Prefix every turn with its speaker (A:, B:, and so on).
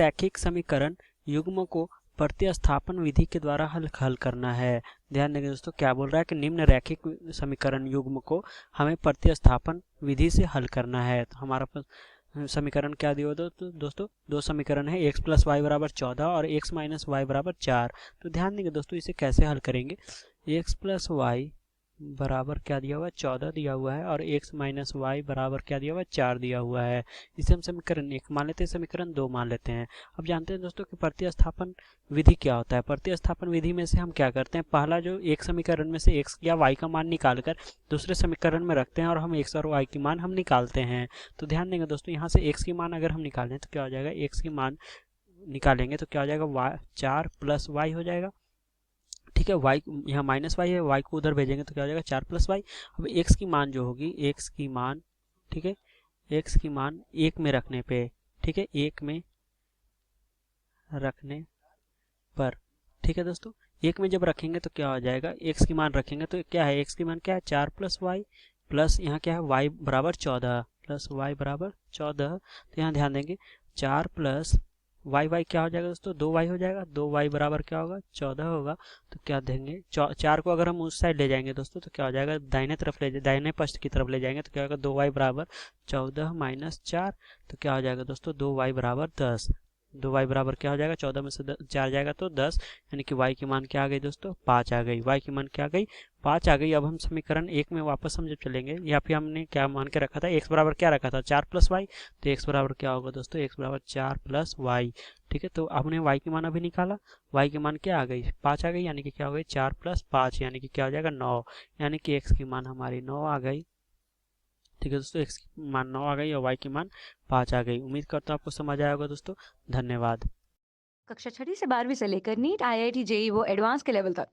A: रैखिक समीकरण युग्म को प्रतिस्थापन विधि के द्वारा हल करना है। ध्यान देंगे दोस्तों, क्या बोल रहा है कि निम्न रैखिक समीकरण युग्म को हमें प्रतिस्थापन विधि से हल करना है। तो हमारा समीकरण क्या दिया दोस्तों, दो समीकरण है, x प्लस वाई बराबर 14 और x माइनस वाई बराबर 4। तो ध्यान देंगे दोस्तों, इसे कैसे हल करेंगे। x प्लस वाई बराबर क्या दिया हुआ है, 14 दिया हुआ है, और x माइनस वाई बराबर क्या दिया हुआ है, 4 दिया हुआ है। इसे हम समीकरण 1 मान लेते हैं, समीकरण 2 मान लेते हैं। अब जानते हैं दोस्तों कि प्रतिस्थापन विधि क्या होता है। प्रतिस्थापन विधि में से हम क्या करते हैं, पहला जो एक समीकरण में से x या y का मान निकालकर दूसरे समीकरण में रखते हैं और हम x और y की मान हम निकालते हैं। तो ध्यान देंगे दोस्तों, यहाँ से x की मान अगर हम निकालें तो क्या हो जाएगा, x की मान निकालेंगे तो क्या हो जाएगा, 4 प्लस वाई हो जाएगा। ठीक है, y यहाँ माइनस वाई है, y को उधर भेजेंगे तो क्या हो जाएगा, 4 प्लस वाई। अब x की मान जो होगी, x की मान, ठीक है, x की मान 1 में रखने पे, ठीक है, 1 में रखने पर, ठीक है दोस्तों, 1 में जब रखेंगे तो क्या हो जाएगा, x की मान रखेंगे तो क्या है, x की मान क्या है, 4 प्लस वाई, प्लस यहाँ क्या है, y बराबर 14, प्लस y बराबर 14। तो यहाँ ध्यान देंगे, 4 प्लस वाई क्या हो जाएगा दोस्तों, 2y हो जाएगा, 2y बराबर क्या होगा, 14 होगा। तो क्या देंगे, 4 को अगर हम उस साइड ले जाएंगे दोस्तों तो क्या हो जाएगा, दाहिने तरफ दाहिने पक्ष की तरफ ले जाएंगे तो क्या होगा, 2y बराबर 14 माइनस 4। तो क्या हो जाएगा दोस्तों, 2y बराबर 10। 2y बराबर क्या हो जाएगा, 14 में से 4 जाएगा तो 10, यानी कि y की मान क्या आ गई दोस्तों, 5 आ गई। y की मान क्या आ गई, 5 आ गई। अब हम समीकरण 1 में वापस हम जब चलेंगे, या फिर हमने क्या मान के रखा था, x बराबर क्या रखा था, 4 प्लस वाई। तो x बराबर क्या होगा दोस्तों, x बराबर 4 प्लस वाई। ठीक है, तो हमने y की मान अभी निकाला, y की मान क्या आ गई, 5 आ गई, यानी कि क्या हो गई, 4 प्लस 5, यानी कि क्या हो जाएगा, 9, यानी कि x की मान हमारी 9 आ गई। ठीक है दोस्तों, x की मान 9 आ गई और y की मान 5 आ गई। उम्मीद करता हूँ आपको समझ आया होगा दोस्तों। धन्यवाद।
B: कक्षा 6ठी से 12वीं से लेकर नीट, आईआईटी, जेईई वो एडवांस के लेवल तक